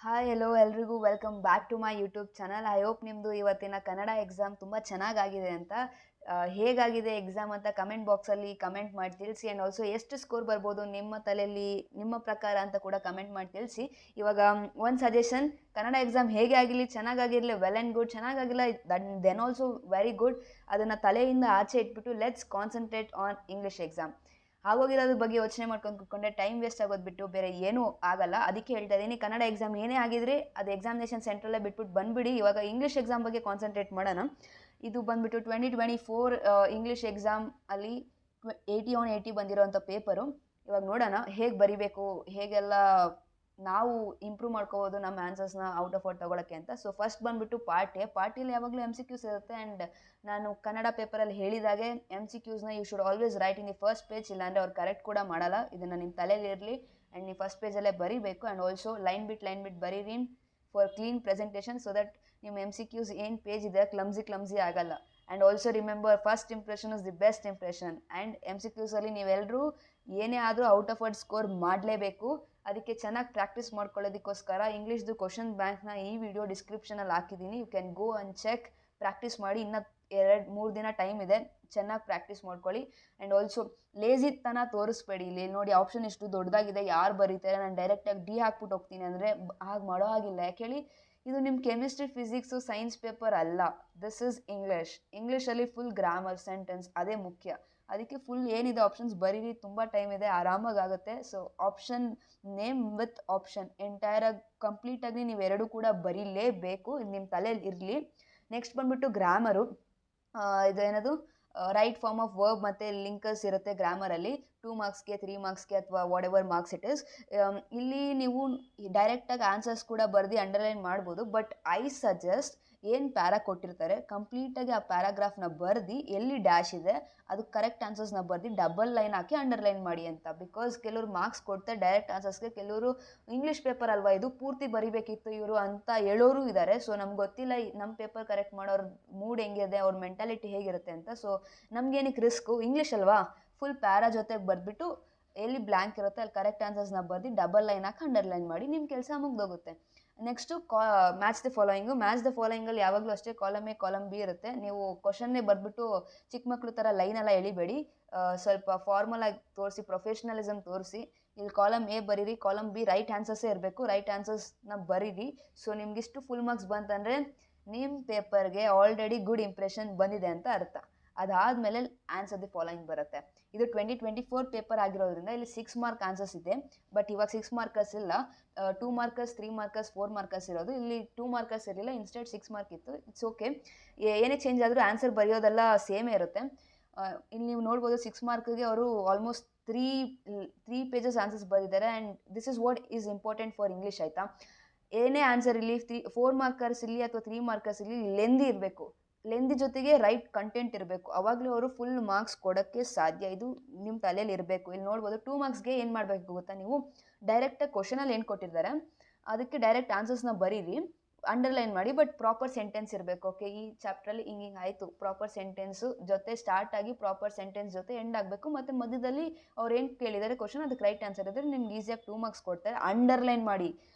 Hi hello ಎಲ್ರಿಗೂ welcome back to my YouTube channel. I hope ನಿಮ್ಮದು ಇವತ್ತಿನ Kannada exam ತುಂಬ ಚೆನ್ನಾಗಾಗಿದೆ ಅಂತ. ಹೇಗಾಗಿದೆ ಎಕ್ಸಾಮ್ ಅಂತ ಕಮೆಂಟ್ ಬಾಕ್ಸಲ್ಲಿ ಕಮೆಂಟ್ ಮಾಡಿ ತಿಳಿಸಿ. ಆ್ಯಂಡ್ ಆಲ್ಸೋ ಎಷ್ಟು ಸ್ಕೋರ್ ಬರ್ಬೋದು ನಿಮ್ಮ ತಲೆಯಲ್ಲಿ ನಿಮ್ಮ ಪ್ರಕಾರ ಅಂತ ಕೂಡ ಕಮೆಂಟ್ ಮಾಡಿ ತಿಳಿಸಿ. ಇವಾಗ ಒಂದು ಸಜೆಷನ್, ಕನ್ನಡ ಎಕ್ಸಾಮ್ ಹೇಗೆ ಆಗಿರಲಿ, ಚೆನ್ನಾಗಾಗಿರಲಿ, ವೆಲ್ ಆ್ಯಂಡ್ ಗುಡ್. ಚೆನ್ನಾಗಾಗಿಲ್ಲ ದೆನ್ ಆಲ್ಸೋ ವೆರಿ ಗುಡ್. ಅದನ್ನು ತಲೆಯಿಂದ ಆಚೆ ಇಟ್ಬಿಟ್ಟು let's concentrate on English exam. ಆಗೋಗಿರೋದ್ರ ಬಗ್ಗೆ ಯೋಚನೆ ಮಾಡ್ಕೊಂಡು ಕೂತ್ಕೊಂಡ್ರೆ ಟೈಮ್ ವೇಸ್ಟ್ ಆಗೋದು ಬಿಟ್ಟು ಬೇರೆ ಏನೂ ಆಗಲ್ಲ. ಅದಕ್ಕೆ ಹೇಳ್ತಾ ಇದ್ದೀನಿ, ಕನ್ನಡ ಎಕ್ಸಾಮ್ ಏನೇ ಆಗಿದ್ರೆ ಅದು ಎಕ್ಸಾಮಿನೇಷನ್ ಸೆಂಟ್ರಲ್ಲೇ ಬಿಟ್ಬಿಟ್ಟು ಬಂದುಬಿಡಿ. ಇವಾಗ ಇಂಗ್ಲೀಷ್ ಎಕ್ಸಾಮ್ ಬಗ್ಗೆ ಕಾನ್ಸಂಟ್ರೇಟ್ ಮಾಡೋಣ. ಇದು ಬಂದುಬಿಟ್ಟು 2024 ಇಂಗ್ಲೀಷ್ ಎಕ್ಸಾಮ್ ಅಲ್ಲಿ 80/80 ಬಂದಿರೋಂಥ ಪೇಪರು. ಇವಾಗ ನೋಡೋಣ ಹೇಗೆ ಬರಿಬೇಕು, ಹೇಗೆಲ್ಲ ನಾವು ಇಂಪ್ರೂವ್ ಮಾಡ್ಕೋಬೋದು ನಮ್ಮ ಆನ್ಸರ್ಸ್ನ ಔಟ್ ಆಫ್ ಔಟ್ ತೊಗೊಳಕ್ಕೆ ಅಂತ. ಸೊ ಫಸ್ಟ್ ಬಂದುಬಿಟ್ಟು ಪಾರ್ಟಿಲಿ ಯಾವಾಗಲೂ MCQs ಇರುತ್ತೆ. ಆ್ಯಂಡ್ ನಾನು ಕನ್ನಡ ಪೇಪರಲ್ಲಿ ಹೇಳಿದಾಗೆ MCQsನ you should always write in the first page, ಇಲ್ಲಾಂದರೆ ಅವ್ರು ಕರೆಕ್ಟ್ ಕೂಡ ಮಾಡಲ್ಲ. ಇದನ್ನು ನಿಮ್ಮ ತಲೆಯಲ್ಲಿ ಇರಲಿ. ಆ್ಯಂಡ್ ನೀವು ಫಸ್ಟ್ ಪೇಜಲ್ಲೇ ಬರೀಬೇಕು. ಆ್ಯಂಡ್ ಆಲ್ಸೋ ಲೈನ್ ಬಿಟ್ ಬರೀರಿ for clean presentation, so that ನಿಮ್ಮ MCQs ಏನು ಪೇಜ್ ಇದೆ ಕ್ಲಮ್ಸಿ ಆಗಲ್ಲ. And also remember, first impression is the best impression. And MCQsಲ್ಲಿ ನೀವೆಲ್ಲರೂ ಏನೇ ಆದರೂ ಔಟ್ ಆಫ್ ವರ್ಡ್ ಸ್ಕೋರ್ ಮಾಡಲೇಬೇಕು. ಅದಕ್ಕೆ ಚೆನ್ನಾಗಿ ಪ್ರಾಕ್ಟೀಸ್ ಮಾಡ್ಕೊಳ್ಳೋದಕ್ಕೋಸ್ಕರ ಇಂಗ್ಲೀಷ್ದು ಕ್ವಶನ್ ಬ್ಯಾಂಕ್ನ ಈ ವಿಡಿಯೋ ಡಿಸ್ಕ್ರಿಪ್ಷನಲ್ಲಿ ಹಾಕಿದ್ದೀನಿ. You can go and check. Practice ಮಾಡಿ. ಇನ್ನೂ 2-3 ದಿನ ಟೈಮ್ ಇದೆ. ಚೆನ್ನಾಗಿ ಪ್ರಾಕ್ಟೀಸ್ ಮಾಡ್ಕೊಳ್ಳಿ. ಆ್ಯಂಡ್ ಆಲ್ಸೋ ಲೇಜಿತನ ತೋರಿಸ್ಬೇಡಿ. ಇಲ್ಲಿ ನೋಡಿ, ಆಪ್ಷನ್ ಇಷ್ಟು ದೊಡ್ಡದಾಗಿದೆ, ಯಾರು ಬರೀತಾರೆ, ನಾನು ಡೈರೆಕ್ಟಾಗಿ ಡಿ ಹಾಕ್ಬಿಟ್ಟು ಹೋಗ್ತೀನಿ ಅಂದರೆ ಹಾಗೆ ಮಾಡೋ ಹಾಗಿಲ್ಲ. ಯಾಕೆ ಹೇಳಿ, ಇದು ನಿಮ್ಮ ಕೆಮಿಸ್ಟ್ರಿ, ಫಿಸಿಕ್ಸು, ಸೈನ್ಸ್ ಪೇಪರ್ ಅಲ್ಲ. ದಿಸ್ ಈಸ್ ಇಂಗ್ಲೀಷಲ್ಲಿ ಫುಲ್ ಗ್ರಾಮರ್, ಸೆಂಟೆನ್ಸ್ ಅದೇ ಮುಖ್ಯ. ಅದಕ್ಕೆ ಫುಲ್ ಏನಿದೆ ಆಪ್ಷನ್ಸ್ ಬರೀರಿ. ತುಂಬ ಟೈಮ್ ಇದೆ, ಆರಾಮಾಗಿ ಆಗುತ್ತೆ. So option name with option ಎಂಟೈರಾಗಿ ಕಂಪ್ಲೀಟಾಗಿ ನೀವು ಎರಡೂ ಕೂಡ ಬರೀಲೇಬೇಕು. ಇದು ನಿಮ್ಮ ತಲೆಯಲ್ಲಿ ಇರಲಿ. ನೆಕ್ಸ್ಟ್ ಬಂದುಬಿಟ್ಟು ಗ್ರಾಮರು. ಇದೇನದು ರೈಟ್ ಫಾರ್ಮ್ ಆಫ್ ವರ್ಬ್ ಮತ್ತು ಲಿಂಕರ್ಸ್ ಇರುತ್ತೆ ಗ್ರಾಮರಲ್ಲಿ. 2 ಮಾರ್ಕ್ಸ್ಗೆ 3 ಮಾರ್ಕ್ಸ್ಗೆ ಅಥವಾ whatever marks it is. ಇಲ್ಲಿ ನೀವು ಡೈರೆಕ್ಟಾಗಿ ಆನ್ಸರ್ಸ್ ಕೂಡ ಬರೆದು ಅಂಡರ್ಲೈನ್ ಮಾಡ್ಬೋದು. ಬಟ್ ಐ ಸಜೆಸ್ಟ್, ಏನು ಪ್ಯಾರಾ ಕೊಟ್ಟಿರ್ತಾರೆ ಕಂಪ್ಲೀಟಾಗಿ ಆ ಪ್ಯಾರಾಗ್ರಾಫ್ನ ಬರೆದು ಎಲ್ಲಿ ಡ್ಯಾಶ್ ಇದೆ ಅದು ಕರೆಕ್ಟ್ ಆನ್ಸರ್ಸ್ನ ಬರೆದು ಡಬಲ್ ಲೈನ್ ಹಾಕಿ ಅಂಡರ್ಲೈನ್ ಮಾಡಿ ಅಂತ. ಬಿಕಾಸ್ ಕೆಲವರು ಮಾರ್ಕ್ಸ್ ಕೊಡ್ತಾರೆ ಡೈರೆಕ್ಟ್ ಆನ್ಸರ್ಸ್ಗೆ, ಕೆಲವರು ಇಂಗ್ಲೀಷ್ ಪೇಪರ್ ಅಲ್ವಾ ಇದು ಪೂರ್ತಿ ಬರಿಬೇಕಿತ್ತು ಇವರು ಅಂತ ಹೇಳೋರು ಇದ್ದಾರೆ. ಸೊ ನಮ್ಗೆ ಗೊತ್ತಿಲ್ಲ ನಮ್ಮ ಪೇಪರ್ ಕರೆಕ್ಟ್ ಮಾಡೋರ ಮೂಡ್ ಹೆಂಗಿದೆ, ಅವ್ರ ಮೆಂಟಾಲಿಟಿ ಹೇಗಿರುತ್ತೆ ಅಂತ. ಸೊ ನಮ್ಗೇನಕ್ಕೆ ರಿಸ್ಕು, ಇಂಗ್ಲೀಷ್ ಅಲ್ವಾ, ಫುಲ್ ಪ್ಯಾರಾ ಜೊತೆಗೆ ಬರೆದ್ಬಿಟ್ಟು ಎಲ್ಲಿ ಬ್ಲ್ಯಾಂಕ್ ಇರುತ್ತೆ ಅಲ್ಲಿ ಕರೆಕ್ಟ್ ಆನ್ಸರ್ಸ್ನ ಬರೆದು ಡಬಲ್ ಲೈನ್ ಹಾಕಿ ಅಂಡರ್ಲೈನ್ ಮಾಡಿ, ನಿಮ್ಮ ಕೆಲಸ ಮುಗ್ದೋಗುತ್ತೆ. ನೆಕ್ಸ್ಟು ಮ್ಯಾಚ್ ದ ಫಾಲೋಯಿಂಗಲ್ಲಿ ಯಾವಾಗಲೂ ಅಷ್ಟೇ ಕಾಲಮ್ ಎ ಕಾಲಮ್ ಬಿ ಇರುತ್ತೆ. ನೀವು ಕ್ವಶನ್ನೇ ಬರೆದ್ಬಿಟ್ಟು ಚಿಕ್ಕ ಮಕ್ಕಳು ಥರ ಲೈನೆಲ್ಲ ಎಳಿಬೇಡಿ. ಸ್ವಲ್ಪ ಫಾರ್ಮಲ್ ಆಗಿ ತೋರಿಸಿ, ಪ್ರೊಫೆಷ್ನಲಿಸಮ್ ತೋರಿಸಿ. ಇಲ್ಲಿ ಕಾಲಮ್ ಎ ಬರೀರಿ, ಕಾಲಮ್ ಬಿ ರೈಟ್ ಆನ್ಸರ್ಸೇ ಇರಬೇಕು, ರೈಟ್ ಆನ್ಸರ್ಸ್ನ ಬರೀರಿ. ಸೊ ನಿಮ್ಗಿಷ್ಟು ಫುಲ್ ಮಾರ್ಕ್ಸ್ ಬಂತಂದರೆ ನಿಮ್ಮ ಪೇಪರ್ಗೆ ಆಲ್ರೆಡಿ ಗುಡ್ ಇಂಪ್ರೆಷನ್ ಬಂದಿದೆ ಅಂತ ಅರ್ಥ. ಅದಾದಮೇಲೆ ಆನ್ಸರ್ ದಿ ಫಾಲೋಯಿಂಗ್ ಬರುತ್ತೆ. ಇದು 2024 ಪೇಪರ್ ಆಗಿರೋದ್ರಿಂದ ಇಲ್ಲಿ 6 ಮಾರ್ಕ್ ಆನ್ಸರ್ಸ್ ಇದೆ. ಬಟ್ ಇವಾಗ 6 ಮಾರ್ಕರ್ಸ್ ಇಲ್ಲ, 2 ಮಾರ್ಕರ್ಸ್, 3 ಮಾರ್ಕರ್ಸ್, 4 ಮಾರ್ಕರ್ಸ್ ಇರೋದು. ಇಲ್ಲಿ 2 ಮಾರ್ಕರ್ಸ್ ಇರಲಿಲ್ಲ, ಇನ್ಸ್ಟೆಡ್ 6 ಮಾರ್ಕ್ ಇತ್ತು. It's okay. ಏನೇ ಚೇಂಜ್ ಆದರೂ ಆನ್ಸರ್ ಬರೆಯೋದೆಲ್ಲ ಸೇಮೇ ಇರುತ್ತೆ. ಇಲ್ಲಿ ನೀವು ನೋಡ್ಬೋದು 6 ಮಾರ್ಕ್ಗೆ ಅವರು ಆಲ್ಮೋಸ್ಟ್ 3 ಪೇಜಸ್ ಆನ್ಸರ್ಸ್ ಬರೆದಿದ್ದಾರೆ. And this is what is important for English, ಆಯಿತಾ. ಏನೇ ಆನ್ಸರ್ ಇಲ್ಲಿ 4 ಮಾರ್ಕರ್ಸ್ ಇಲ್ಲಿ ಅಥವಾ 3 ಮಾರ್ಕರ್ಸ್ ಇಲ್ಲಿ ಲೆಂದಿ ಇರಬೇಕು. ಲೆಂದಿ ಜೊತೆಗೆ ರೈಟ್ ಕಂಟೆಂಟ್ ಇರಬೇಕು. ಅವಾಗಲೂ ಅವರು ಫುಲ್ ಮಾರ್ಕ್ಸ್ ಕೊಡೋಕ್ಕೆ ಸಾಧ್ಯ. ಇದು ನಿಮ್ಮ ತಲೆಯಲ್ಲಿ ಇರಬೇಕು. ಇಲ್ಲಿ ನೋಡ್ಬೋದು 2 ಮಾರ್ಕ್ಸ್ಗೆ ಏನು ಮಾಡಬೇಕು ಗೊತ್ತಾ, ನೀವು ಡೈರೆಕ್ಟಾಗಿ ಕ್ವಶನಲ್ಲಿ ಏನು ಕೊಟ್ಟಿರ್ತಾರೆ ಅದಕ್ಕೆ ಡೈರೆಕ್ಟ್ ಆನ್ಸರ್ಸ್ನ ಬರೀರಿ, ಅಂಡರ್ಲೈನ್ ಮಾಡಿ. ಬಟ್ ಪ್ರಾಪರ್ ಸೆಂಟೆನ್ಸ್ ಇರಬೇಕು. ಓಕೆ, ಈ ಚಾಪ್ಟ್ರಲ್ಲಿ ಹಿಂಗೆ ಆಯಿತು, ಪ್ರಾಪರ್ ಸೆಂಟೆನ್ಸು ಜೊತೆ ಸ್ಟಾರ್ಟ್ ಆಗಿ ಪ್ರಾಪರ್ ಸೆಂಟೆನ್ಸ್ ಜೊತೆ ಎಂಡ್ ಆಗಬೇಕು. ಮತ್ತು ಮಧ್ಯದಲ್ಲಿ ಅವ್ರು ಏನು ಕೇಳಿದ್ದಾರೆ ಕ್ವಶನ್ ಅದಕ್ಕೆ ರೈಟ್ ಆನ್ಸರ್ ಇದ್ದರೆ ನಿಮ್ಗೆ ಈಸಿಯಾಗಿ 2 ಮಾರ್ಕ್ಸ್ ಕೊಡ್ತಾರೆ. ಅಂಡರ್ಲೈನ್ ಮಾಡಿ.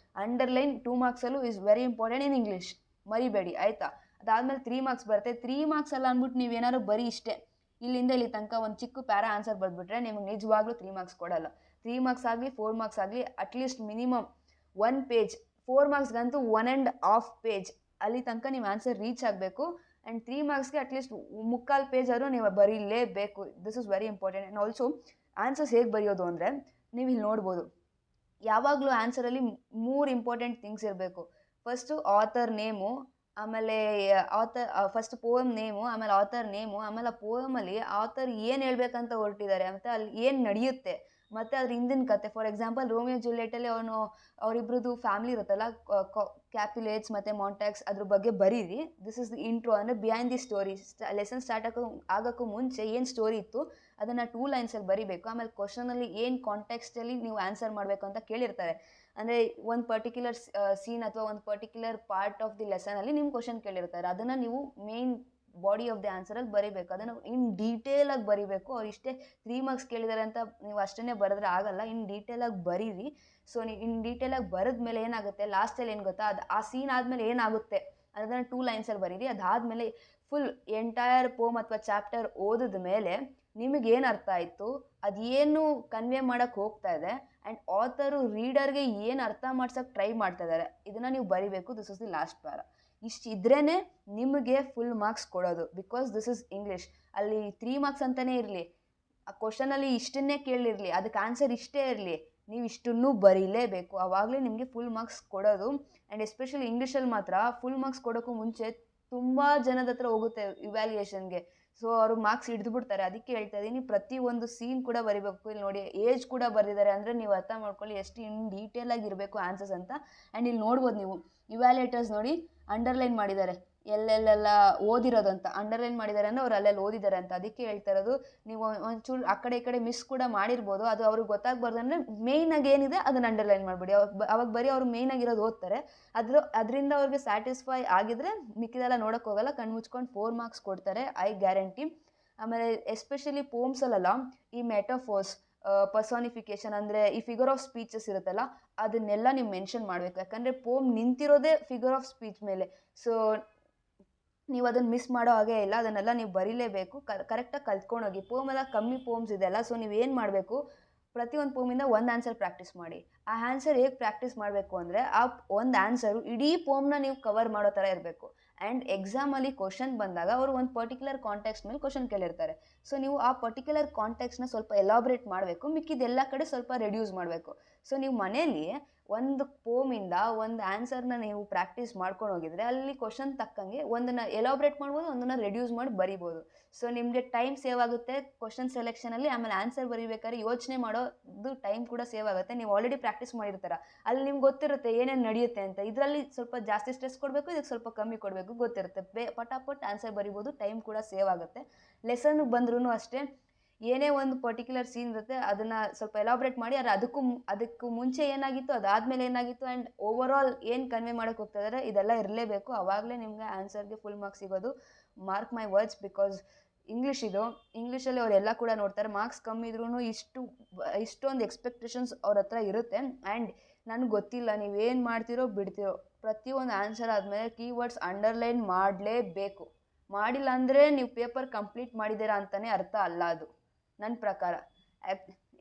ಅಂಡರ್ಲೈನ್ 2 ಮಾರ್ಕ್ಸಲ್ಲೂ is very important in English, ಮರಿಬೇಡಿ ಆಯಿತಾ. ಅದಾದಮೇಲೆ 3 ಮಾರ್ಕ್ಸ್ ಬರುತ್ತೆ. 3 ಮಾರ್ಕ್ಸ್ ಅಲ್ಲ ಅಂದ್ಬಿಟ್ಟು ನೀವೇನಾದ್ರು ಬರೀ ಇಷ್ಟೇ ಇಲ್ಲಿಂದ ಇಲ್ಲಿ ತನಕ ಒಂದು ಚಿಕ್ಕ ಪ್ಯಾರಾ ಆನ್ಸರ್ ಬರೆದ್ಬಿಟ್ರೆ ನಿಮ್ಗೆ ನಿಜವಾಗ್ಲೂ 3 ಮಾರ್ಕ್ಸ್ ಕೊಡಲ್ಲ. 3 ಮಾರ್ಕ್ಸ್ ಆಗಲಿ 4 ಮಾರ್ಕ್ಸ್ ಆಗಲಿ ಅಟ್ಲೀಸ್ಟ್ ಮಿನಿಮಮ್ 1 ಪೇಜ್, 4 ಮಾರ್ಕ್ಸ್ಗಂತೂ 1.5 ಪೇಜ್ ಅಲ್ಲಿ ತನಕ ನೀವು ಆನ್ಸರ್ ರೀಚ್ ಆಗಬೇಕು. ಆ್ಯಂಡ್ 3 ಮಾರ್ಕ್ಸ್ಗೆ ಅಟ್ಲೀಸ್ಟ್ 3/4 ಪೇಜ್ ಆದರೂ ನೀವು ಬರೀಲೇಬೇಕು. This is very important. And also answers ಹೇಗೆ ಬರೆಯೋದು ಅಂದರೆ ನೀವು ಇಲ್ಲಿ ನೋಡ್ಬೋದು, ಯಾವಾಗಲೂ ಆನ್ಸರಲ್ಲಿ 3 ಇಂಪಾರ್ಟೆಂಟ್ ಥಿಂಗ್ಸ್ ಇರಬೇಕು. ಫಸ್ಟು ಆಥರ್ ನೇಮು, ಆಮೇಲೆ ಫಸ್ಟ್ ಪೋಯಮ್ ನೇಮು, ಆಮೇಲೆ ಆಥರ್ ನೇಮು, ಆಮೇಲೆ ಆ ಪೋಯಮಲ್ಲಿ ಆಥರ್ ಏನು ಹೇಳ್ಬೇಕಂತ ಹೊರಟಿದ್ದಾರೆ, ಮತ್ತು ಅಲ್ಲಿ ಏನು ನಡೆಯುತ್ತೆ, ಮತ್ತು ಅದ್ರ ಹಿಂದಿನ ಕತೆ. ಫಾರ್ ಎಕ್ಸಾಂಪಲ್ ರೋಮಿಯೋ ಜೂಲಿಯೆಟಲ್ಲಿ ಅವರಿಬ್ರದ್ದು ಫ್ಯಾಮಿಲಿ ಇರುತ್ತಲ್ಲ, ಕ್ಯಾಪ್ಯುಲೇಟ್ಸ್ ಮತ್ತು ಮಾಂಟ್ಯಾಕ್ಸ್, ಅದ್ರ ಬಗ್ಗೆ ಬರೀರಿ. ದಿಸ್ ಇಸ್ ದಿ ಇಂಟ್ರೋ, ಅಂದರೆ behind the story. Lesson start ಆಗೋಕ್ಕೂ ಮುಂಚೆ ಏನು ಸ್ಟೋರಿ ಇತ್ತು ಅದನ್ನು 2 ಲೈನ್ಸಲ್ಲಿ ಬರೀಬೇಕು. ಆಮೇಲೆ ಕ್ವಶನಲ್ಲಿ ಏನು ಕಾಂಟೆಕ್ಸ್ಟಲ್ಲಿ ನೀವು ಆನ್ಸರ್ ಮಾಡಬೇಕು ಅಂತ ಕೇಳಿರ್ತಾರೆ. ಅಂದರೆ ಒಂದು ಪರ್ಟಿಕ್ಯುಲರ್ ಸೀನ್ ಅಥವಾ ಒಂದು ಪರ್ಟಿಕ್ಯುಲರ್ ಪಾರ್ಟ್ ಆಫ್ ದಿ ಲೆಸನಲ್ಲಿ ನಿಮ್ಮ ಕ್ವಶನ್ ಕೇಳಿರ್ತಾರೆ. ಅದನ್ನು ನೀವು ಮೇನ್ ಬಾಡಿ ಆಫ್ ದಿ ಆನ್ಸರಲ್ಲಿ ಬರೀಬೇಕು. ಅದನ್ನು ಇನ್ ಡೀಟೇಲಾಗಿ ಬರೀಬೇಕು. ಅವ್ರು ಇಷ್ಟೇ 3 ಮಾರ್ಕ್ಸ್ ಕೇಳಿದ್ದಾರೆ ಅಂತ ನೀವು ಅಷ್ಟೇ ಬರೆದ್ರೆ ಆಗಲ್ಲ, ಇನ್ ಡೀಟೇಲಾಗಿ ಬರೀರಿ. ಸೊ ನೀವು ಇನ್ ಡೀಟೇಲಾಗಿ ಬರೆದ್ಮೇಲೆ ಏನಾಗುತ್ತೆ, ಲಾಸ್ಟಲ್ಲಿ ಏನು ಗೊತ್ತಾ, ಅದು ಆ ಸೀನ್ ಆದಮೇಲೆ ಏನಾಗುತ್ತೆ ಅದನ್ನು 2 ಲೈನ್ಸಲ್ಲಿ ಬರೀರಿ. ಅದಾದಮೇಲೆ ಫುಲ್ ಎಂಟೈರ್ ಪೋಮ್ ಅಥವಾ ಚಾಪ್ಟರ್ ಓದಿದ ಮೇಲೆ ನಿಮಗೇನು ಅರ್ಥ ಆಯಿತು, ಅದೇನು ಕನ್ವೆ ಮಾಡೋಕ್ಕೆ ಹೋಗ್ತಾ ಇದೆ, ಆ್ಯಂಡ್ ಆಥರು ರೀಡರ್ಗೆ ಏನು ಅರ್ಥ ಮಾಡ್ಸೋಕ್ಕೆ ಟ್ರೈ ಮಾಡ್ತಾ ಇದ್ದಾರೆ, ಇದನ್ನು ನೀವು ಬರಿಬೇಕು. This is the last para. ಇಷ್ಟು ಇದ್ರೇ ನಿಮಗೆ ಫುಲ್ ಮಾರ್ಕ್ಸ್ ಕೊಡೋದು. Because this is English. ಅಲ್ಲಿ 3 ಮಾರ್ಕ್ಸ್ ಅಂತಲೇ ಇರಲಿ, ಆ ಕ್ವಶನಲ್ಲಿ ಇಷ್ಟನ್ನೇ ಕೇಳಿರಲಿ, ಅದಕ್ಕೆ ಆನ್ಸರ್ ಇಷ್ಟೇ ಇರಲಿ, ನೀವು ಇಷ್ಟನ್ನು ಬರೀಲೇಬೇಕು. ಆವಾಗಲೇ ನಿಮಗೆ ಫುಲ್ ಮಾರ್ಕ್ಸ್ ಕೊಡೋದು. ಆ್ಯಂಡ್ ಎಸ್ಪೆಷಲಿ ಇಂಗ್ಲೀಷಲ್ಲಿ ಮಾತ್ರ ಫುಲ್ ಮಾರ್ಕ್ಸ್ ಕೊಡೋಕ್ಕೂ ಮುಂಚೆ ತುಂಬ ಜನದ ಹತ್ರ ಹೋಗುತ್ತೆ ಇವ್ಯಾಲ್ಯೂಯೇಷನ್ಗೆ. ಸೊ ಅವರು ಮಾರ್ಕ್ಸ್ ಹಿಡಿದ್ಬಿಡ್ತಾರೆ. ಅದಕ್ಕೆ ಹೇಳ್ತಾ ಇದ್ದೀನಿ, ಪ್ರತಿಯೊಂದು ಸೀನ್ ಕೂಡ ಬರಿಬೇಕು. ಇಲ್ಲಿ ನೋಡಿ ಏಜ್ ಕೂಡ ಬರೆದಿದ್ದಾರೆ, ಅಂದರೆ ನೀವು ಅರ್ಥ ಮಾಡ್ಕೊಳ್ಳಿ ಎಷ್ಟು ಇನ್ ಡೀಟೇಲಾಗಿ ಇರಬೇಕು ಆನ್ಸರ್ಸ್ ಅಂತ. ಆ್ಯಂಡ್ ಇಲ್ಲಿ ನೋಡ್ಬೋದು ನೀವು ಇವ್ಯಾಲ್ಯೂಯೇಟರ್ಸ್ ನೋಡಿ ಅಂಡರ್ಲೈನ್ ಮಾಡಿದ್ದಾರೆ, ಎಲ್ಲೆಲ್ಲೆಲ್ಲ ಓದಿರೋದಂತ ಅಂಡರ್ಲೈನ್ ಮಾಡಿದ್ದಾರೆ ಅಂದರೆ ಅವ್ರು ಅಲ್ಲೆಲ್ಲಿ ಓದಿದ್ದಾರೆ ಅಂತ. ಅದಕ್ಕೆ ಹೇಳ್ತಾ ಇರೋದು, ನೀವು ಒಂಚೂರು ಆ ಕಡೆ ಈ ಕಡೆ ಮಿಸ್ ಕೂಡ ಮಾಡಿರ್ಬೋದು, ಅದು ಅವ್ರಿಗೆ ಗೊತ್ತಾಗಬಾರ್ದು ಅಂದರೆ ಮೇಯ್ನಾಗಿ ಏನಿದೆ ಅದನ್ನು ಅಂಡರ್ಲೈನ್ ಮಾಡಿಬಿಡಿ. ಅವಾಗ ಬರೀ ಅವ್ರು ಮೇಯ್ನಾಗಿರೋದು ಓದ್ತಾರೆ. ಅದರಿಂದ ಅವ್ರಿಗೆ ಸ್ಯಾಟಿಸ್ಫೈ ಆಗಿದ್ರೆ ಮಿಕ್ಕಿದೆಲ್ಲ ನೋಡೋಕ್ಕೆ ಹೋಗಲ್ಲ, ಕಣ್ಣು ಮುಚ್ಕೊಂಡು 4 ಮಾರ್ಕ್ಸ್ ಕೊಡ್ತಾರೆ, ಐ ಗ್ಯಾರಂಟಿ. ಆಮೇಲೆ ಎಸ್ಪೆಷಲಿ ಪೋಮ್ಸಲ್ಲ ಈ ಮೆಟಾಫೋರ್ಸ್, ಪರ್ಸಾನಿಫಿಕೇಶನ್ ಅಂದರೆ ಈ ಫಿಗರ್ ಆಫ್ ಸ್ಪೀಚಸ್ ಇರುತ್ತಲ್ಲ, ಅದನ್ನೆಲ್ಲ ನೀವು ಮೆನ್ಷನ್ ಮಾಡಬೇಕು. ಯಾಕಂದರೆ ಪೋಮ್ ನಿಂತಿರೋದೇ ಫಿಗರ್ ಆಫ್ ಸ್ಪೀಚ್ ಮೇಲೆ. ಸೊ ನೀವು ಅದನ್ನು ಮಿಸ್ ಮಾಡೋ ಹಾಗೆ ಇಲ್ಲ, ಅದನ್ನೆಲ್ಲ ನೀವು ಬರೀಲೇಬೇಕು. ಕರೆಕ್ಟಾಗಿ ಕಲ್ತ್ಕೊಂಡೋಗಿ. ಪೋಮೆಲ್ಲ ಕಮ್ಮಿ ಪೋಮ್ಸ್ ಇದೆಯಲ್ಲ, ಸೊ ನೀವು ಏನು ಮಾಡಬೇಕು, ಪ್ರತಿಯೊಂದು ಪೋಮಿಂದ ಒಂದು ಆನ್ಸರ್ ಪ್ರಾಕ್ಟೀಸ್ ಮಾಡಿ. ಆ ಆನ್ಸರ್ ಹೇಗೆ ಪ್ರಾಕ್ಟೀಸ್ ಮಾಡಬೇಕು ಅಂದರೆ, ಆ ಒಂದು ಆನ್ಸರು ಇಡೀ ಪೋಮ್ನ ನೀವು ಕವರ್ ಮಾಡೋ ಥರ ಇರಬೇಕು. ಆ್ಯಂಡ್ ಎಕ್ಸಾಮಲ್ಲಿ ಕ್ವಶನ್ ಬಂದಾಗ ಅವರು ಒಂದು ಪರ್ಟಿಕ್ಯುಲರ್ ಕಾಂಟೆಕ್ಸ್ಟ್ ಮೇಲೆ ಕ್ವಶನ್ ಕೇಳಿರ್ತಾರೆ. ಸೊ ನೀವು ಆ ಪರ್ಟಿಕ್ಯುಲರ್ ಕಾಂಟೆಕ್ಸ್ನ ಸ್ವಲ್ಪ ಎಲಾಬ್ರೇಟ್ ಮಾಡಬೇಕು, ಮಿಕ್ಕಿದೆಲ್ಲ ಕಡೆ ಸ್ವಲ್ಪ ರೆಡ್ಯೂಸ್ ಮಾಡಬೇಕು. ಸೊ ನೀವು ಮನೇಲಿ ಒಂದು ಪೋಮಿಂದ ಒಂದು ಆನ್ಸರ್ನ ನೀವು ಪ್ರಾಕ್ಟೀಸ್ ಮಾಡ್ಕೊಂಡು ಹೋಗಿದ್ರೆ, ಅಲ್ಲಿ ಕ್ವಶನ್ ತಕ್ಕಂಗೆ ಒಂದನ್ನು ಎಲಾಬ್ರೇಟ್ ಮಾಡ್ಬೋದು, ಒಂದನ್ನು ರೆಡ್ಯೂಸ್ ಮಾಡಿ ಬರಿಬೋದು. ಸೊ ನಿಮಗೆ ಟೈಮ್ ಸೇವ್ ಆಗುತ್ತೆ ಕ್ವಶನ್ ಸೆಲೆಕ್ಷನಲ್ಲಿ. ಆಮೇಲೆ ಆನ್ಸರ್ ಬರೀಬೇಕಾದ್ರೆ ಯೋಚನೆ ಮಾಡೋದು ಟೈಮ್ ಕೂಡ ಸೇವ್ ಆಗುತ್ತೆ. ನೀವು ಆಲ್ರೆಡಿ ಪ್ರಾಕ್ಟೀಸ್ ಮಾಡಿರ್ತೀರ, ಅಲ್ಲಿ ನಿಮ್ಗೆ ಗೊತ್ತಿರುತ್ತೆ ಏನೇನು ನಡೆಯುತ್ತೆ ಅಂತ. ಇದರಲ್ಲಿ ಸ್ವಲ್ಪ ಜಾಸ್ತಿ ಸ್ಟ್ರೆಸ್ ಕೊಡಬೇಕು, ಇದಕ್ಕೆ ಸ್ವಲ್ಪ ಕಮ್ಮಿ ಕೊಡಬೇಕು, ಗೊತ್ತಿರುತ್ತೆ. ಪಟಾಪಟ್ ಆನ್ಸರ್ ಬರಿಬೋದು, ಟೈಮ್ ಕೂಡ ಸೇವ್ ಆಗುತ್ತೆ. ಲೆಸನ್ಗೆ ಬಂದ್ರೂ ಅಷ್ಟೇ, ಏನೇ ಒಂದು ಪರ್ಟಿಕ್ಯುಲರ್ ಸೀನ್ ಇರುತ್ತೆ ಅದನ್ನು ಸ್ವಲ್ಪ ಎಲಾಬ್ರೇಟ್ ಮಾಡಿ, ಆದರೆ ಅದಕ್ಕೂ ಮುಂಚೆ ಏನಾಗಿತ್ತು, ಅದಾದಮೇಲೆ ಏನಾಗಿತ್ತು, ಆ್ಯಂಡ್ ಓವರ್ ಆಲ್ ಏನು ಕನ್ವೆ ಮಾಡೋಕ್ಕೆ ಹೋಗ್ತಾ ಇದ್ದಾರೆ, ಇದೆಲ್ಲ ಇರಲೇಬೇಕು. ಆವಾಗಲೇ ನಿಮಗೆ ಆನ್ಸರ್ಗೆ ಫುಲ್ ಮಾರ್ಕ್ಸ್ ಸಿಗೋದು. ಮಾರ್ಕ್ ಮೈ ವರ್ಡ್ಸ್, ಬಿಕಾಸ್ ಇಂಗ್ಲೀಷಲ್ಲಿ ಅವರೆಲ್ಲ ಕೂಡ ನೋಡ್ತಾರೆ. ಮಾರ್ಕ್ಸ್ ಕಮ್ಮಿ ಇದ್ರೂ ಇಷ್ಟೊಂದು ಎಕ್ಸ್ಪೆಕ್ಟೇಷನ್ಸ್ ಅವ್ರ ಹತ್ರ ಇರುತ್ತೆ. ಆ್ಯಂಡ್ ನನಗೆ ಗೊತ್ತಿಲ್ಲ ನೀವೇನು ಮಾಡ್ತಿರೋ ಬಿಡ್ತಿರೋ, ಪ್ರತಿಯೊಂದು ಆನ್ಸರ್ ಆದಮೇಲೆ ಕೀವರ್ಡ್ಸ್ ಅಂಡರ್ಲೈನ್ ಮಾಡಲೇಬೇಕು. ಮಾಡಿಲ್ಲ ಅಂದರೆ ನೀವು ಪೇಪರ್ ಕಂಪ್ಲೀಟ್ ಮಾಡಿದ್ದೀರಾ ಅಂತಲೇ ಅರ್ಥ ಅಲ್ಲ ಅದು, ನನ್ನ ಪ್ರಕಾರ.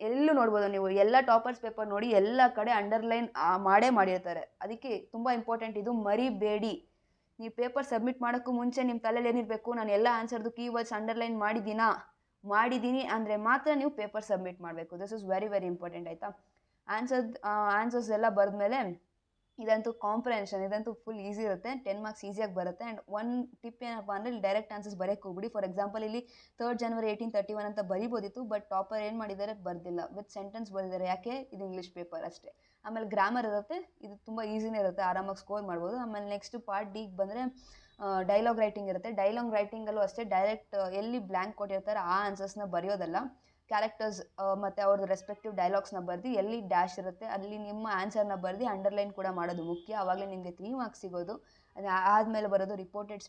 ಎಲ್ಲೂ ನೋಡ್ಬೋದು ನೀವು, ಎಲ್ಲ ಟಾಪರ್ಸ್ ಪೇಪರ್ ನೋಡಿ, ಎಲ್ಲ ಕಡೆ ಅಂಡರ್ಲೈನ್ ಮಾಡೇ ಮಾಡಿರ್ತಾರೆ. ಅದಕ್ಕೆ ತುಂಬ ಇಂಪಾರ್ಟೆಂಟ್ ಇದು, ಮರಿಬೇಡಿ. ನೀವು ಪೇಪರ್ ಸಬ್ಮಿಟ್ ಮಾಡೋಕ್ಕೂ ಮುಂಚೆ ನಿಮ್ಮ ತಲೆಯಲ್ಲಿ ಏನಿರಬೇಕು, ನಾನು ಎಲ್ಲ ಆನ್ಸರ್ದು ಕೀವರ್ಡ್ಸ್ ಅಂಡರ್ಲೈನ್ ಮಾಡಿದ್ದೀನಿ ಅಂದರೆ ಮಾತ್ರ ನೀವು ಪೇಪರ್ ಸಬ್ಮಿಟ್ ಮಾಡಬೇಕು. This is very very important, ಆಯಿತಾ. ಆನ್ಸರ್ಸ್ ಎಲ್ಲ ಬರೆದ್ಮೇಲೆ ಇದಂತೂ ಕಾಂಪ್ರಹೆನ್ಷನ್, ಇದಂತೂ ಫುಲ್ ಈಸಿ ಇರುತ್ತೆ. 10 ಮಾರ್ಕ್ಸ್ ಈಸಿಯಾಗಿ ಬರುತ್ತೆ. ಆ್ಯಂಡ್ ಒಂದು ಟಿಪ್ ಏನಪ್ಪ ಅಂದರೆ, ಇಲ್ಲಿ ಡೈರೆಕ್ಟ್ ಆನ್ಸರ್ಸ್ ಬರೆಯೋಕ್ಕೆ ಹೋಗ್ಬಿಡಿ. ಫಾರ್ ಎಕ್ಸಾಂಪಲ್ ಇಲ್ಲಿ 3 ಜನವರಿ 1831 ಅಂತ ಬರಿಬೋದಿತ್ತು, ಬಟ್ ಟಾಪರ್ ಏನು ಮಾಡಿದ್ದಾರೆ, ಬರ್ದಿಲ್ಲ, ವಿತ್ ಸೆಂಟೆನ್ಸ್ ಬರೆದಿದ್ದಾರೆ. ಯಾಕೆ, ಇದು ಇಂಗ್ಲೀಷ್ ಪೇಪರ್ ಅಷ್ಟೇ. ಆಮೇಲೆ ಗ್ರಾಮರ್ ಇರುತ್ತೆ, ಇದು ತುಂಬ ಈಸಿನೇ ಇರುತ್ತೆ, ಆರಾಮಾಗಿ ಸ್ಕೋರ್ ಮಾಡ್ಬೋದು. ಆಮೇಲೆ ನೆಕ್ಸ್ಟ್ ಪಾರ್ಟ್ ಡಿಗೆ ಬಂದರೆ ಡೈಲಾಗ್ ರೈಟಿಂಗ್ ಇರುತ್ತೆ. ಡೈಲಾಗ್ ರೈಟಿಂಗಲ್ಲೂ ಅಷ್ಟೇ, ಡೈರೆಕ್ಟ್ ಎಲ್ಲಿ ಬ್ಲ್ಯಾಂಕ್ ಕೊಟ್ಟಿರ್ತಾರೆ ಆ ಆನ್ಸರ್ಸ್ನ ಬರೆಯೋದಲ್ಲ, ಕ್ಯಾರೆಕ್ಟರ್ಸ್ ಮತ್ತು ಅವ್ರದ್ದು ರೆಸ್ಪೆಕ್ಟಿವ್ ಡೈಲಾಗ್ಸ್ನ ಬರೆದು ಎಲ್ಲಿ ಡ್ಯಾಶ್ ಇರುತ್ತೆ ಅಲ್ಲಿ ನಿಮ್ಮ ಆನ್ಸರ್ನ ಬರೆದು ಅಂಡರ್ಲೈನ್ ಕೂಡ ಮಾಡೋದು ಮುಖ್ಯ. ಆವಾಗಲೇ ನಿಮಗೆ 3 ಮಾರ್ಕ್ಸ್ ಸಿಗೋದು. ಆದಮೇಲೆ ಬರೋದು ರಿಪೋರ್ಟೆಡ್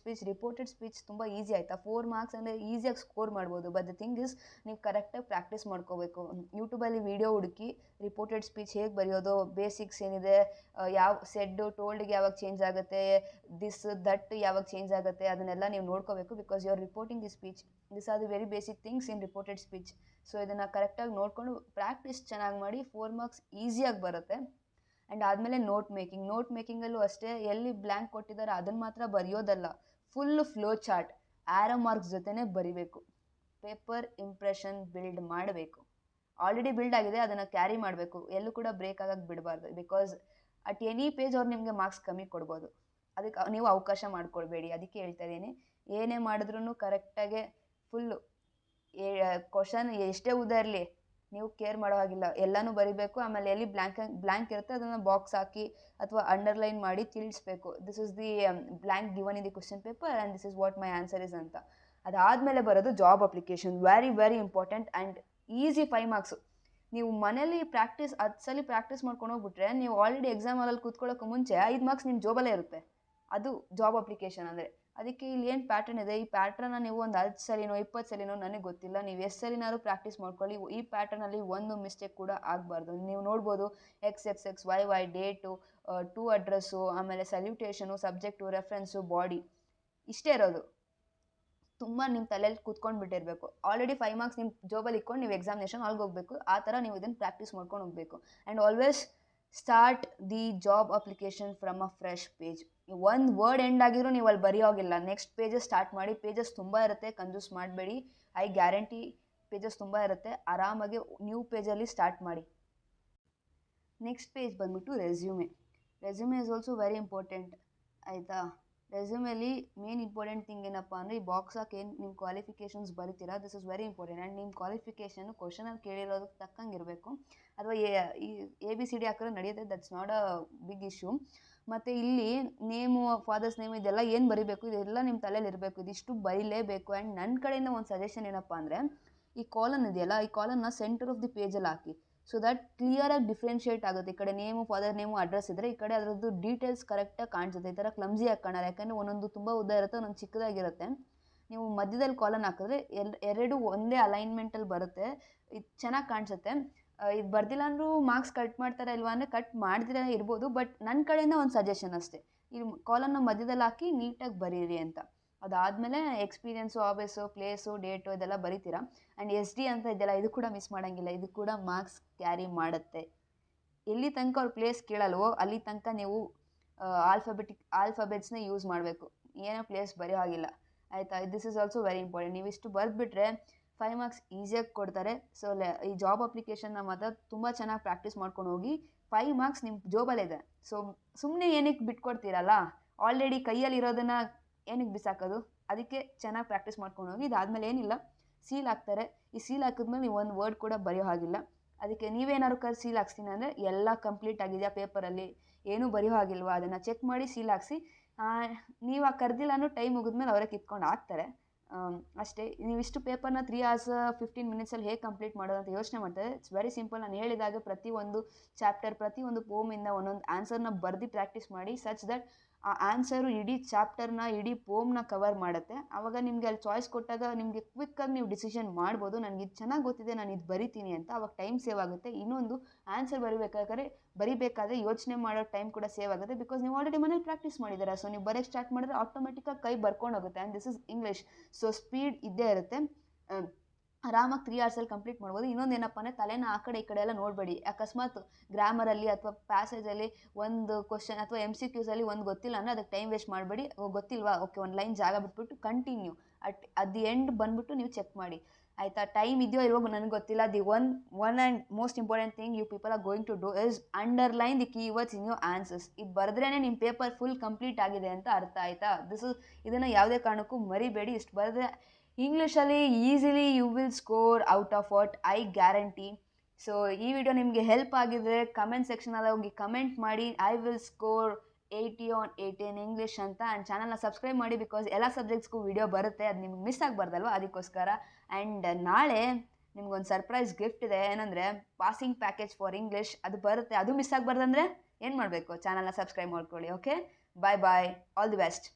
ಸ್ಪೀಚ್ ತುಂಬ ಈಸಿ, ಆಯಿತಾ. 4 ಮಾರ್ಕ್ಸ್ ಅಂದರೆ ಈಸಿಯಾಗಿ ಸ್ಕೋರ್ ಮಾಡ್ಬೋದು. ಬಟ್ ದ ಥಿಂಗ್ ಇಸ್, ನೀವು ಕರೆಕ್ಟಾಗಿ ಪ್ರಾಕ್ಟೀಸ್ ಮಾಡ್ಕೋಬೇಕು. ಯೂಟ್ಯೂಬಲ್ಲಿ ವೀಡಿಯೋ ಹುಡುಕಿ ರಿಪೋರ್ಟೆಡ್ ಸ್ಪೀಚ್ ಹೇಗೆ ಬರೆಯೋದು, ಬೇಸಿಕ್ಸ್ ಏನಿದೆ, ಯಾವ ಸೆಡ್ಡು ಟೋಲ್ಡ್ಗೆ ಯಾವಾಗ ಚೇಂಜ್ ಆಗುತ್ತೆ, ದಿಸ್ ದಟ್ ಯಾವಾಗ ಚೇಂಜ್ ಆಗುತ್ತೆ, ಅದನ್ನೆಲ್ಲ ನೀವು ನೋಡ್ಕೋಬೇಕು. Because you are reporting the speech. This are the very basic things in reported speech. So ಇದನ್ನು ಕರೆಕ್ಟಾಗಿ ನೋಡಿಕೊಂಡು ಪ್ರಾಕ್ಟೀಸ್ ಚೆನ್ನಾಗಿ ಮಾಡಿ 4 ಮಾರ್ಕ್ಸ್ ಈಸಿಯಾಗಿ ಬರುತ್ತೆ. ಆ್ಯಂಡ್ ಆದಮೇಲೆ ನೋಟ್ ಮೇಕಿಂಗಲ್ಲೂ ಅಷ್ಟೇ, ಎಲ್ಲಿ ಬ್ಲ್ಯಾಂಕ್ ಕೊಟ್ಟಿದ್ದಾರೆ ಅದನ್ನು ಮಾತ್ರ ಬರೆಯೋದಲ್ಲ, full flow chart arrow marks ಜೊತೆನೇ ಬರಿಬೇಕು. ಪೇಪರ್ ಇಂಪ್ರೆಷನ್ ಬಿಲ್ಡ್ ಮಾಡಬೇಕು. ಆಲ್ರೆಡಿ ಬಿಲ್ಡ್ ಆಗಿದೆ, ಅದನ್ನು ಕ್ಯಾರಿ ಮಾಡಬೇಕು, ಎಲ್ಲೂ ಕೂಡ ಬ್ರೇಕ್ ಆಗೋಕ್ಕೆ ಬಿಡಬಾರ್ದು. ಬಿಕಾಸ್ ಅಟ್ ಎನಿ ಪೇಜ್ ಅವ್ರು ನಿಮಗೆ ಮಾರ್ಕ್ಸ್ ಕಮ್ಮಿ ಕೊಡ್ಬೋದು, ಅದಕ್ಕೆ ನೀವು ಅವಕಾಶ ಮಾಡ್ಕೊಳ್ಬೇಡಿ. ಅದಕ್ಕೆ ಹೇಳ್ತಾ ಇದ್ದೀನಿ, ಏನೇ ಮಾಡಿದ್ರೂ ಕರೆಕ್ಟಾಗೆ ಫುಲ್ಲು ಕ್ವಶನ್ ಎಷ್ಟೇ ಉದ್ದ ಇರಲಿ ನೀವು ಕೇರ್ ಮಾಡೋ ಹಾಗಿಲ್ಲ, ಎಲ್ಲನೂ ಬರಿಬೇಕು. ಆಮೇಲೆ ಎಲ್ಲಿ ಬ್ಲ್ಯಾಂಕ್ ಇರುತ್ತೆ ಅದನ್ನು ಬಾಕ್ಸ್ ಹಾಕಿ ಅಥವಾ ಅಂಡರ್ಲೈನ್ ಮಾಡಿ ತಿಳಿಸ್ಬೇಕು. This is the blank given in the question paper and this is what my answer is ಅಂತ. ಅದಾದಮೇಲೆ ಬರೋದು job application, very very important and easy 5 marks. ನೀವು ಮನೇಲಿ 10 ಸಲ ಪ್ರಾಕ್ಟೀಸ್ ಮಾಡ್ಕೊಂಡು ಹೋಗ್ಬಿಟ್ರೆ, ನೀವು ಆಲ್ರೆಡಿ ಎಕ್ಸಾಮ್ ಹಾಲಲ್ಲಿ ಕೂತ್ಕೊಳ್ಳೋಕ್ಕೂ ಮುಂಚೆ 5 ಮಾರ್ಕ್ಸ್ ನಿಮ್ಮ ಜಾಬಲ್ಲೇ ಇರುತ್ತೆ. ಅದು ಜಾಬ್ ಅಪ್ಲಿಕೇಶನ್ ಅಂದರೆ. ಅದಕ್ಕೆ ಇಲ್ಲಿ ಏನು ಪ್ಯಾಟರ್ನ್ ಇದೆ, ಈ ಪ್ಯಾಟರ್ನ ನೀವು ಒಂದು 10 ಸಲಿನೋ 20 ಸಲಿನೋ ನನಗೆ ಗೊತ್ತಿಲ್ಲ, ನೀವು ಎಷ್ಟು ಸಲಿನಾದ್ರು ಪ್ರಾಕ್ಟೀಸ್ ಮಾಡ್ಕೊಳ್ಳಿ. ಈ ಪ್ಯಾಟರ್ನಲ್ಲಿ ಒಂದು ಮಿಸ್ಟೇಕ್ ಕೂಡ ಆಗಬಾರ್ದು. ನೀವು ನೋಡ್ಬೋದು XXX YY date, to address, ಆಮೇಲೆ ಸಲ್ಯೂಟೇಷನು, ಸಬ್ಜೆಕ್ಟು, ರೆಫರೆನ್ಸು, ಬಾಡಿ, ಇಷ್ಟೇ ಇರೋದು. ತುಂಬ ನಿಮ್ಮ ತಲೆಯಲ್ಲಿ ಕೂತ್ಕೊಂಡು ಬಿಟ್ಟಿರಬೇಕು. ಆಲ್ರೆಡಿ 5 ಮಾರ್ಕ್ಸ್ ನಿಮ್ಮ ಜಾಬಲ್ಲಿ ಇಟ್ಕೊಂಡು ನೀವು ಎಕ್ಸಾಮಿನೇಷನ್ ಹಾಲ್ಗೆ ಹೋಗಬೇಕು. ಆ ಥರ ನೀವು ಇದನ್ನು ಪ್ರಾಕ್ಟೀಸ್ ಮಾಡ್ಕೊಂಡು ಹೋಗಬೇಕು. And always start the job application from a fresh page. ಒಂದು ವರ್ಡ್ ಎಂಡ್ ಆಗಿದ್ರು ನೀವು ಅಲ್ಲಿ ಬರೆಯೋಗಿಲ್ಲ, ನೆಕ್ಸ್ಟ್ ಪೇಜಸ್ ಸ್ಟಾರ್ಟ್ ಮಾಡಿ. ಪೇಜಸ್ ತುಂಬ ಇರುತ್ತೆ, ಕಂಜೂಸ್ ಮಾಡಬೇಡಿ. ಐ ಗ್ಯಾರಂಟಿ ಪೇಜಸ್ ತುಂಬ ಇರುತ್ತೆ. ಆರಾಮಾಗಿ ನ್ಯೂ ಪೇಜಲ್ಲಿ ಸ್ಟಾರ್ಟ್ ಮಾಡಿ. ನೆಕ್ಸ್ಟ್ ಪೇಜ್ ಬಂದ್ಬಿಟ್ಟು resume. Resume is also very important, ಆಯಿತಾ. ರೆಸ್ಯೂಮೆಲಿ ಮೇನ್ ಇಂಪಾರ್ಟೆಂಟ್ ಥಿಂಗ್ ಏನಪ್ಪ ಅಂದರೆ, ಈ ಬಾಕ್ಸ್ ಹಾಕಿ ಏನು ನಿಮ್ಮ ಕ್ವಾಲಿಫಿಕೇಷನ್ಸ್ ಬರಿತೀರಾ, this is very important. And ನಿಮ್ಮ ಕ್ವಾಲಿಫಿಕೇಷನು ಕ್ವಶನಲ್ಲಿ ಕೇಳಿರೋದಕ್ಕೆ ತಕ್ಕಂಗಿರಬೇಕು. ಅಥವಾ ABCD ಹಾಕಿದ್ರೆ ನಡೆಯುತ್ತೆ, that's not a big issue. ಮತ್ತು ಇಲ್ಲಿ ನೇಮು, ಫಾದರ್ಸ್ ನೇಮ್, ಇದೆಲ್ಲ ಏನು ಬರೀಬೇಕು, ಇದೆಲ್ಲ ನಿಮ್ಮ ತಲೆಯಲ್ಲಿ ಇರಬೇಕು. ಇದಿಷ್ಟು ಬರೀಲೇಬೇಕು. ಆ್ಯಂಡ್ ನನ್ನ ಕಡೆಯಿಂದ ಒಂದು ಸಜೆಷನ್ ಏನಪ್ಪ ಅಂದರೆ, ಈ ಕಾಲನ್ ಇದೆಯಲ್ಲ, ಈ ಕಾಲನ್ನ ಸೆಂಟರ್ ಆಫ್ ದಿ ಪೇಜಲ್ಲಿ ಹಾಕಿ. ಸೊ ದಟ್ ಕ್ಲಿಯರಾಗಿ ಡಿಫ್ರೆನ್ಷಿಯೇಟ್ ಆಗುತ್ತೆ. ಈ ಕಡೆ ನೇಮು, ಫಾದರ್ ನೇಮು, ಅಡ್ರೆಸ್ ಇದ್ದರೆ ಈ ಕಡೆ ಅದರದ್ದು ಡೀಟೇಲ್ಸ್ ಕರೆಕ್ಟಾಗಿ ಕಾಣಿಸುತ್ತೆ. ಈ ಥರ ಕ್ಲಮ್ಸಿಯಾಗಿ ಕಾಣಲ್ಲ, ಯಾಕಂದರೆ ಒಂದೊಂದು ತುಂಬ ಉದ್ದ ಇರುತ್ತೆ, ಒಂದೊಂದು ಚಿಕ್ಕದಾಗಿರುತ್ತೆ. ನೀವು ಮಧ್ಯದಲ್ಲಿ ಕಾಲನ್ ಹಾಕಿದ್ರೆ ಎರಡು ಒಂದೇ ಅಲೈನ್ಮೆಂಟಲ್ಲಿ ಬರುತ್ತೆ, ಇದು ಚೆನ್ನಾಗಿ ಕಾಣಿಸುತ್ತೆ. ಇದು ಬರ್ದಿಲ್ಲ ಅಂದರೂ ಮಾರ್ಕ್ಸ್ ಕಟ್ ಮಾಡ್ತಾರೆ ಇಲ್ವಾ ಅಂದರೆ ಕಟ್ ಮಾಡ್ದಿರೇ ಇರ್ಬೋದು, ಬಟ್ ನನ್ನ ಕಡೆಯಿಂದ ಒಂದು ಸಜೆಷನ್ ಅಷ್ಟೇ. ಈ ಕಾಲನ್ನ ಮಧ್ಯದಲ್ಲಿ ಹಾಕಿ ನೀಟಾಗಿ ಬರೀರಿ ಅಂತ. ಅದಾದಮೇಲೆ ಎಕ್ಸ್ಪೀರಿಯನ್ಸು, ಹಾಬೀಸು, ಪ್ಲೇಸು, ಡೇಟು ಇದೆಲ್ಲ ಬರೀತೀರಾ. ಆ್ಯಂಡ್ SD ಅಂತ ಇದೆಯಲ್ಲ, ಇದು ಕೂಡ ಮಿಸ್ ಮಾಡೋಂಗಿಲ್ಲ, ಇದು ಕೂಡ ಮಾರ್ಕ್ಸ್ ಕ್ಯಾರಿ ಮಾಡುತ್ತೆ. ಎಲ್ಲಿ ತನಕ ಅವ್ರು ಪ್ಲೇಸ್ ಕೇಳಲ್ವೋ ಅಲ್ಲಿ ತನಕ ನೀವು ಆಲ್ಫಾಬೆಟ್ಸ್ನ ಯೂಸ್ ಮಾಡಬೇಕು, ಏನೋ ಪ್ಲೇಸ್ ಬರೆಯೋ ಹಾಗಿಲ್ಲ, ಆಯಿತಾ. This is also very important. ನೀವು ಇಷ್ಟು ಬರೆದ್ಬಿಟ್ರೆ 5 ಮಾರ್ಕ್ಸ್ ಈಸಿಯಾಗಿ ಕೊಡ್ತಾರೆ. ಸೊ ಈ ಜಾಬ್ ಅಪ್ಲಿಕೇಶನ್ನ ಮಾತ್ರ ತುಂಬ ಚೆನ್ನಾಗಿ ಪ್ರಾಕ್ಟೀಸ್ ಮಾಡ್ಕೊಂಡು ಹೋಗಿ. 5 ಮಾರ್ಕ್ಸ್ ನಿಮ್ಮ ಜಾಬಲ್ಲಿದೆ. ಸೊ ಸುಮ್ಮನೆ ಏನಕ್ಕೆ ಬಿಟ್ಕೊಡ್ತೀರಲ್ಲ, ಆಲ್ರೆಡಿ ಕೈಯಲ್ಲಿ ಇರೋದನ್ನು ಏನಕ್ಕೆ ಬಿಸಾಕೋದು. ಅದಕ್ಕೆ ಚೆನ್ನಾಗಿ ಪ್ರಾಕ್ಟೀಸ್ ಮಾಡ್ಕೊಂಡು ಹೋಗಿ. ಇದಾದಮೇಲೆ ಏನಿಲ್ಲ, ಸೀಲ್ ಹಾಕ್ತಾರೆ. ಈ ಸೀಲ್ ಹಾಕಿದ್ಮೇಲೆ ನೀವು ಒಂದು ವರ್ಡ್ ಕೂಡ ಬರೆಯೋ ಹಾಗಿಲ್ಲ. ಅದಕ್ಕೆ ನೀವೇನಾದ್ರು ಸೀಲ್ ಹಾಕ್ಸ್ತೀನಿ ಅಂದರೆ ಎಲ್ಲ ಕಂಪ್ಲೀಟ್ ಆಗಿದೆಯಾ ಪೇಪರಲ್ಲಿ, ಏನೂ ಬರೆಯೋ ಹಾಗಿಲ್ವಾ, ಅದನ್ನು ಚೆಕ್ ಮಾಡಿ ಸೀಲ್ ಹಾಕ್ಸಿ. ನೀವು ಕರೆದಿಲ್ಲ ಅನ್ನೋ ಟೈಮ್ ಮುಗಿದ್ಮೇಲೆ ಅವರೇ ಕಿತ್ಕೊಂಡು ಹಾಕ್ತಾರೆ, ಅಷ್ಟೇ. ನೀವಿಷ್ಟು ಪೇಪರ್ನ 3 hours 15 minutesಲ್ಲಿ ಹೇಗೆ ಕಂಪ್ಲೀಟ್ ಮಾಡೋದು ಅಂತ ಯೋಚನೆ ಮಾಡ್ತಾರೆ. It's very simple. ನಾನು ಹೇಳಿದಾಗ ಪ್ರತಿಯೊಂದು ಚಾಪ್ಟರ್, ಪ್ರತಿಯೊಂದು ಪೋಮಿಂದ ಒಂದೊಂದು ಆನ್ಸರ್ನ ಬರೆದು ಪ್ರಾಕ್ಟೀಸ್ ಮಾಡಿ, ಸಚ್ ದಟ್ ಆ ಆನ್ಸರು ಇಡೀ ಚಾಪ್ಟರ್ನ, ಇಡೀ ಪೋಮ್ನ ಕವರ್ ಮಾಡುತ್ತೆ. ಆವಾಗ ನಿಮಗೆ ಅಲ್ಲಿ ಚಾಯ್ಸ್ ಕೊಟ್ಟಾಗ ನಿಮಗೆ ಕ್ವಿಕ್ಕಾಗಿ ನೀವು ಡಿಸಿಷನ್ ಮಾಡ್ಬೋದು, ನನಗೆ ಇದು ಚೆನ್ನಾಗಿ ಗೊತ್ತಿದೆ, ನಾನು ಇದು ಬರಿತೀನಿ ಅಂತ. ಆವಾಗ ಟೈಮ್ ಸೇವ್ ಆಗುತ್ತೆ. ಇನ್ನೊಂದು ಆನ್ಸರ್ ಬರಿಬೇಕಾದ್ರೆ ಯೋಚನೆ ಮಾಡೋ ಟೈಮ್ ಕೂಡ ಸೇವ್ ಆಗುತ್ತೆ, ಬಿಕಾಸ್ ನೀವು ಆಲ್ರೆಡಿ ಮನೇಲಿ ಪ್ರಾಕ್ಟೀಸ್ ಮಾಡಿದ್ದೀರಾ. ಸೊ ನೀವು ಬರೋಕ್ಕೆ ಸ್ಟಾರ್ಟ್ ಮಾಡಿದ್ರೆ ಆಟೋಮೆಟಿಕ್ಕಾಗಿ ಕೈ ಬರ್ಕೊಂಡು ಹೋಗುತ್ತೆ. And this is English, so speed ಇದ್ದೇ ಇರುತ್ತೆ. ಆರಾಮಾಗಿ 3 hours ಕಂಪ್ಲೀಟ್ ಮಾಡ್ಬೋದು. ಇನ್ನೊಂದು ಏನಪ್ಪ ಅಂದರೆ, ತಲೆನ ಆ ಕಡೆ ಈ ಕಡೆ ಎಲ್ಲ ನೋಡಬೇಡಿ. ಅಕಸ್ಮಾತ್ ಗ್ರಾಮರಲ್ಲಿ ಅಥವಾ ಪ್ಯಾಸೇಜಲ್ಲಿ ಒಂದು ಕ್ವಶನ್ ಅಥವಾ MCQಸಲ್ಲಿ ಒಂದು ಗೊತ್ತಿಲ್ಲ ಅಂದರೆ ಅದಕ್ಕೆ ಟೈಮ್ ವೇಸ್ಟ್ ಮಾಡಬೇಡಿ. ಗೊತ್ತಿಲ್ವಾ, ಓಕೆ, ಒಂದು ಲೈನ್ ಜಾಗ ಬಿಟ್ಬಿಟ್ಟು ಕಂಟಿನ್ಯೂ ಅಟ್ ದಿ ಎಂಡ್ ಬಂದುಬಿಟ್ಟು ನೀವು ಚೆಕ್ ಮಾಡಿ, ಆಯಿತಾ. ಟೈಮ್ ಇದೆಯೋ ಇಲ್ವೋ ನನಗೆ ಗೊತ್ತಿಲ್ಲ. The one and most important thing you people are going to do is underline the keywords in your answers. ಇದು ಬರೆದ್ರೇ ನಿಮ್ಮ ಪೇಪರ್ ಫುಲ್ ಕಂಪ್ಲೀಟ್ ಆಗಿದೆ ಅಂತ ಅರ್ಥ, ಆಯಿತಾ. ಇದನ್ನು ಯಾವುದೇ ಕಾರಣಕ್ಕೂ ಮರಿಬೇಡಿ. ಇಷ್ಟು ಬರೆದ್ರೆ ಇಂಗ್ಲೀಷಲ್ಲಿ easily you will score out of what, I guarantee. So ಈ ವಿಡಿಯೋ ನಿಮಗೆ ಹೆಲ್ಪ್ ಆಗಿದ್ರೆ ಕಮೆಂಟ್ ಸೆಕ್ಷನಲ್ಲಿ ಹೋಗಿ ಕಮೆಂಟ್ ಮಾಡಿ, I will score 80 on 80 in English ಅಂತ. ಆ್ಯಂಡ್ ಚಾನಲ್ನ ಸಬ್ಸ್ಕ್ರೈಬ್ ಮಾಡಿ, ಬಿಕಾಸ್ ಎಲ್ಲ ಸಬ್ಜೆಕ್ಟ್ಸ್ಗೂ ವಿಡಿಯೋ ಬರುತ್ತೆ, ಅದು ನಿಮ್ಗೆ ಮಿಸ್ ಆಗಬಾರ್ದಲ್ವ, ಅದಕ್ಕೋಸ್ಕರ. ಆ್ಯಂಡ್ ನಾಳೆ ನಿಮ್ಗೊಂದು ಸರ್ಪ್ರೈಸ್ ಗಿಫ್ಟ್ ಇದೆ. ಏನಂದರೆ ಪಾಸಿಂಗ್ ಪ್ಯಾಕೇಜ್ ಫಾರ್ ಇಂಗ್ಲೀಷ್, ಅದು ಬರುತ್ತೆ. ಅದು ಮಿಸ್ ಆಗಬಾರ್ದಂದ್ರೆ ಏನು ಮಾಡಬೇಕು, ಚಾನಲ್ನ ಸಬ್ಸ್ಕ್ರೈಬ್ ಮಾಡ್ಕೊಳ್ಳಿ. Okay, bye bye, all the best.